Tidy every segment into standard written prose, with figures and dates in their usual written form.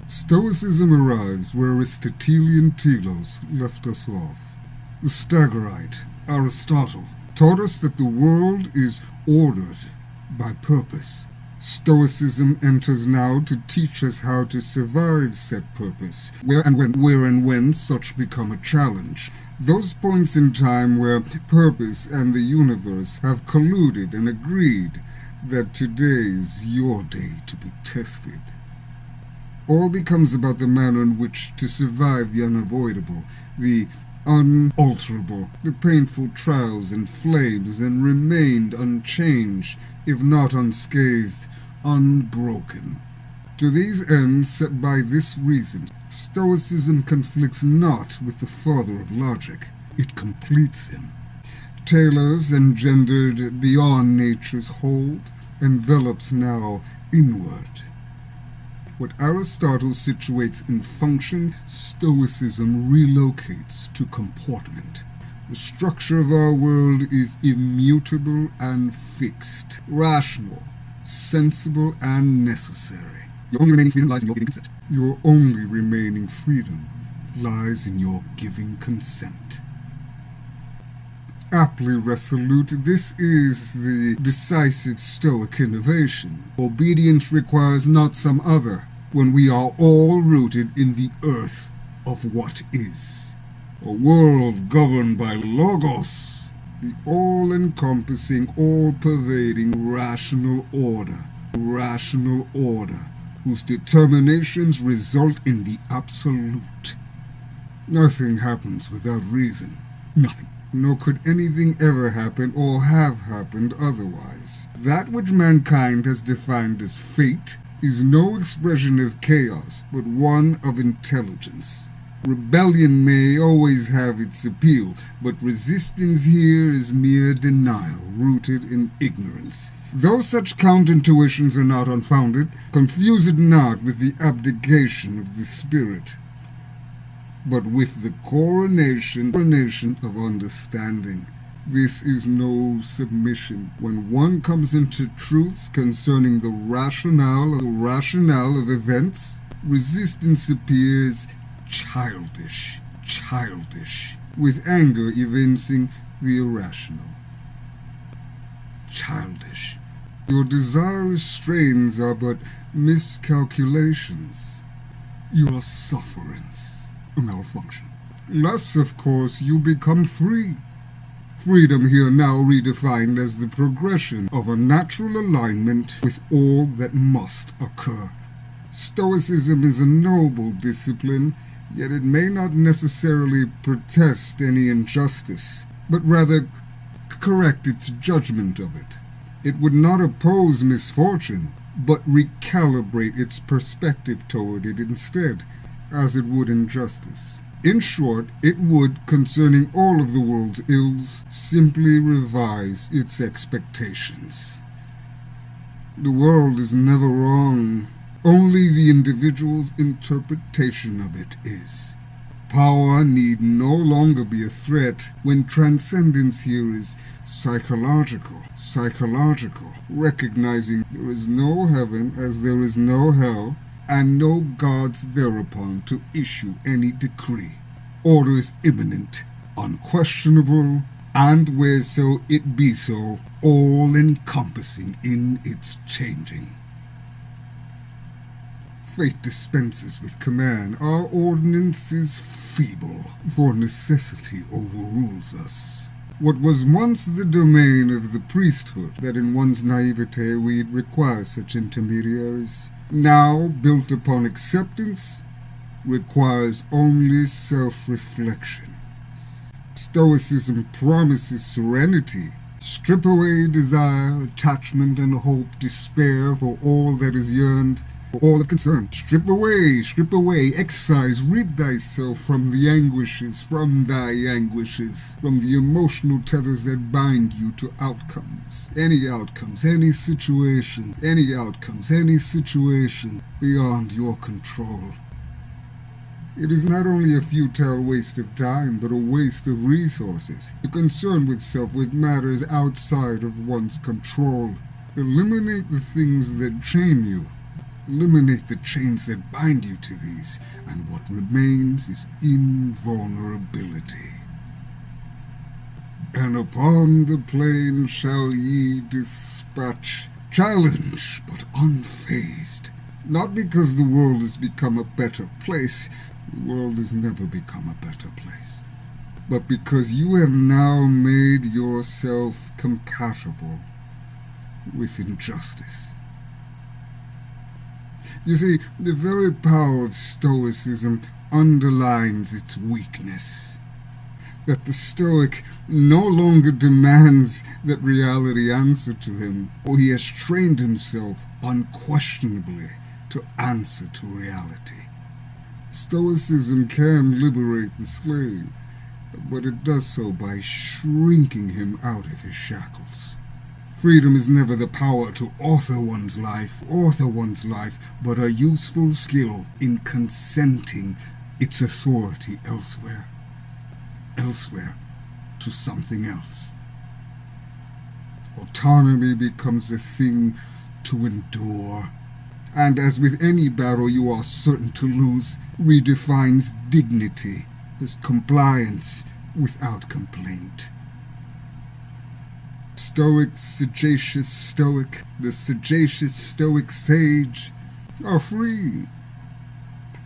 Stoicism arrives where Aristotelian telos left us off. The Stagirite, Aristotle, taught us that the world is ordered by purpose. Stoicism enters now to teach us how to survive said purpose, where and when such become a challenge. Those points in time where purpose and the universe have colluded and agreed that today is your day to be tested. All becomes about the manner in which to survive the unavoidable, the unalterable, the painful trials and flames, and remained unchanged, if not unscathed, unbroken. To these ends set by this reason, Stoicism conflicts not with the father of logic, it completes him. Tailors engendered beyond nature's hold, envelops now inward. What Aristotle situates in function, Stoicism relocates to comportment. The structure of our world is immutable and fixed, rational, sensible, and necessary. Your only remaining freedom lies in your giving consent. Your only remaining freedom lies in your giving consent. Aptly resolute, this is the decisive Stoic innovation. Obedience requires not some other, when we are all rooted in the earth of what is. A world governed by Logos, the all-encompassing, all-pervading rational order, whose determinations result in the absolute. Nothing happens without reason. Nothing. Nor could anything ever happen or have happened otherwise. That which mankind has defined as fate is no expression of chaos, but one of intelligence. Rebellion may always have its appeal, but resistance here is mere denial, rooted in ignorance. Though such counterintuitions are not unfounded, confuse it not with the abdication of the spirit, but with the coronation of understanding. This is no submission. When one comes into truths concerning the rationale of events, resistance appears childish, with anger evincing the irrational. Childish. Your desirous strains are but miscalculations. Your sufferance, a malfunction. Thus, of course, you become free. Freedom here now redefined as the progression of a natural alignment with all that must occur. Stoicism is a noble discipline, yet it may not necessarily protest any injustice, but rather correct its judgment of it. It would not oppose misfortune, but recalibrate its perspective toward it instead, as it would injustice. In short, it would, concerning all of the world's ills, simply revise its expectations. The world is never wrong. Only the individual's interpretation of it is. Power need no longer be a threat when transcendence here is psychological, recognizing there is no heaven as there is no hell, and no gods thereupon to issue any decree. Order is imminent, unquestionable, and whereso it be so, all-encompassing in its changing. Fate dispenses with command. Our ordinance is feeble, for necessity overrules us. What was once the domain of the priesthood, that in one's naivete we'd require such intermediaries, now, built upon acceptance, requires only self-reflection. Stoicism promises serenity. Strip away desire, attachment, and hope, despair for all that is yearned, for all of concern. Strip away, excise, rid thyself from the anguishes, from thy anguishes, from the emotional tethers that bind you to outcomes, any situation beyond your control. It is not only a futile waste of time, but a waste of resources. To concern with self with matters outside of one's control. Eliminate the things that chain you. Eliminate the chains that bind you to these, and what remains is invulnerability. And upon the plain shall ye dispatch, challenge but unfazed. Not because the world has become a better place, the world has never become a better place, but because you have now made yourself compatible with injustice. You see, the very power of Stoicism underlines its weakness. That the Stoic no longer demands that reality answer to him, for he has trained himself unquestionably to answer to reality. Stoicism can liberate the slave, but it does so by shrinking him out of his shackles. Freedom is never the power to author one's life, but a useful skill in consenting its authority elsewhere to something else. Autonomy becomes a thing to endure, and as with any battle you are certain to lose, redefines dignity as compliance without complaint. The sagacious Stoic sage are free,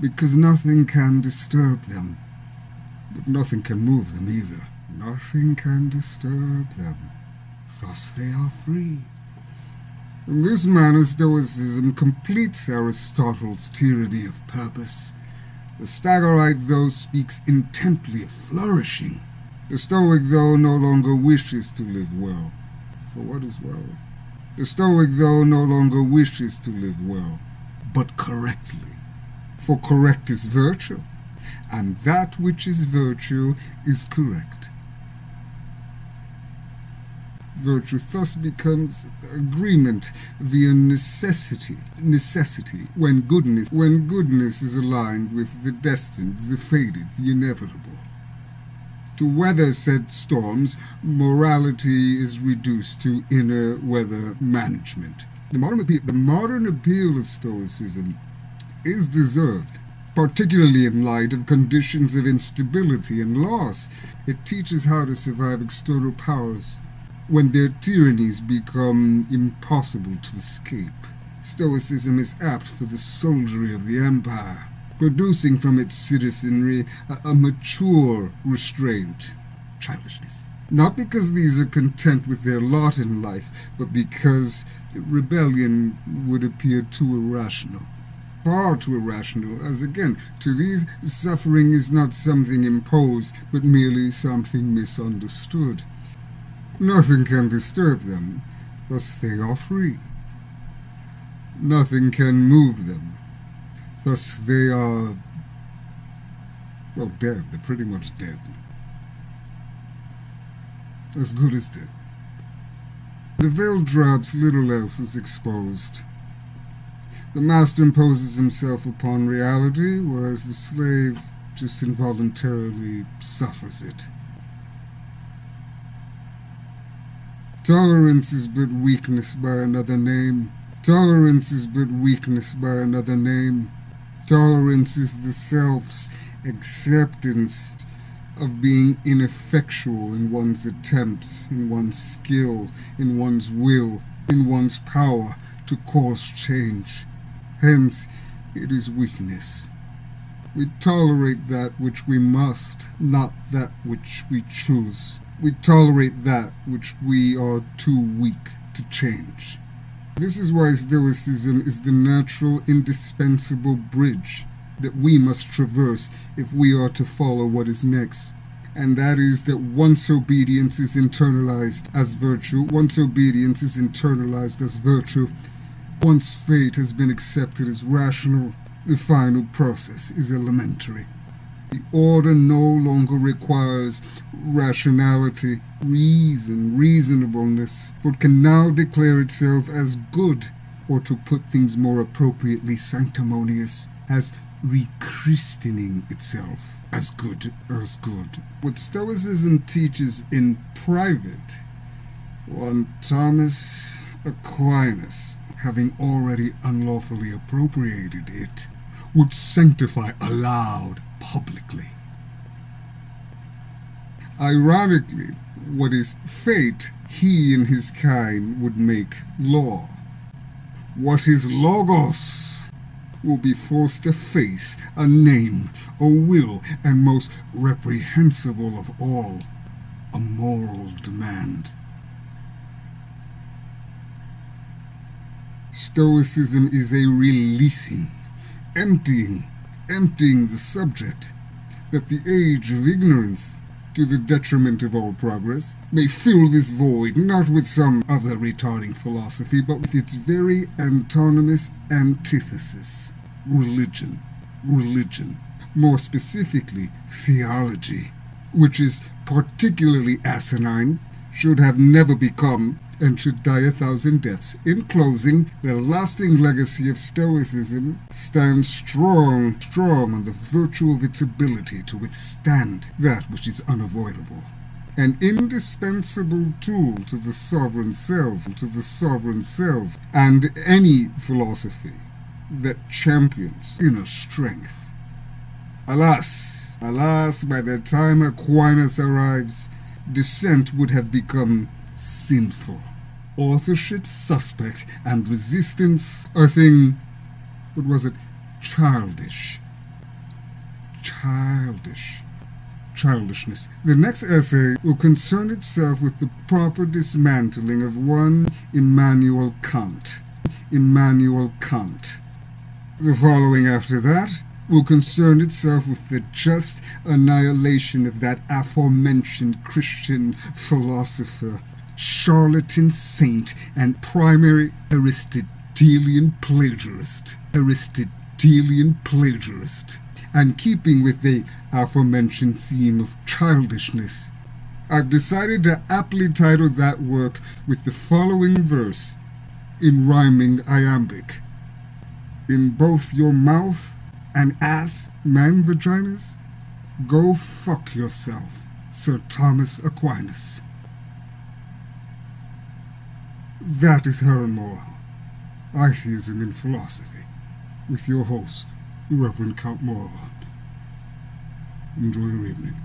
because nothing can disturb them, but nothing can move them either. Nothing can disturb them, thus they are free. In this manner, Stoicism completes Aristotle's tyranny of purpose. The Stagirite, though, speaks intently of flourishing. The Stoic, though, no longer wishes to live well. For what is well? The Stoic, though, no longer wishes to live well, but correctly. For correct is virtue, and that which is virtue is correct. Virtue thus becomes agreement via necessity, when goodness is aligned with the destined, the fated, the inevitable. To weather said storms, morality is reduced to inner weather management. The modern appeal of Stoicism is deserved, particularly in light of conditions of instability and loss. It teaches how to survive external powers when their tyrannies become impossible to escape. Stoicism is apt for the soldiery of the empire, producing from its citizenry a mature restraint, childishness. Not because these are content with their lot in life, but because rebellion would appear too irrational. Far too irrational, as again, to these, suffering is not something imposed, but merely something misunderstood. Nothing can disturb them, thus they are free. Nothing can move them, thus they are, well, dead. They're pretty much dead. As good as dead. The veil drops, little else is exposed. The master imposes himself upon reality, whereas the slave just involuntarily suffers it. Tolerance is but weakness by another name. Tolerance is but weakness by another name. Tolerance is the self's acceptance of being ineffectual in one's attempts, in one's skill, in one's will, in one's power to cause change. Hence, it is weakness. We tolerate that which we must, not that which we choose. We tolerate that which we are too weak to change. This is why Stoicism is the natural, indispensable bridge that we must traverse if we are to follow what is next. And that is that once obedience is internalized as virtue, once fate has been accepted as rational, the final process is elementary. The order no longer requires rationality, reasonableness, but can now declare itself as good, or to put things more appropriately, sanctimonious, as rechristening itself as good. What Stoicism teaches in private, one Thomas Aquinas having already unlawfully appropriated it, would sanctify aloud publicly. Ironically, what is fate, he and his kind would make law. What is logos will be forced to face a name, a will, and most reprehensible of all, a moral demand. Stoicism is a releasing, emptying the subject, that the age of ignorance, to the detriment of all progress, may fill this void not with some other retarding philosophy, but with its very autonomous antithesis, religion. Religion, more specifically theology, which is particularly asinine, should have never become, and should die 1,000 deaths. In closing, the lasting legacy of Stoicism stands strong on the virtue of its ability to withstand that which is unavoidable. An indispensable tool to the sovereign self, and any philosophy that champions inner strength. Alas, by the time Aquinas arrives, dissent would have become sinful, authorship suspect, and resistance a thing, what was it, childishness. The next essay will concern itself with the proper dismantling of one Immanuel Kant. The following after that will concern itself with the just annihilation of that aforementioned Christian philosopher, charlatan saint, and primary Aristotelian plagiarist. And keeping with the aforementioned theme of childishness, I've decided to aptly title that work with the following verse in rhyming iambic. In both your mouth and ass man vaginas, go fuck yourself, Sir Thomas Aquinas. That is her moral, I-Theism in philosophy, with your host, Reverend Count MoriVond. Enjoy your evening.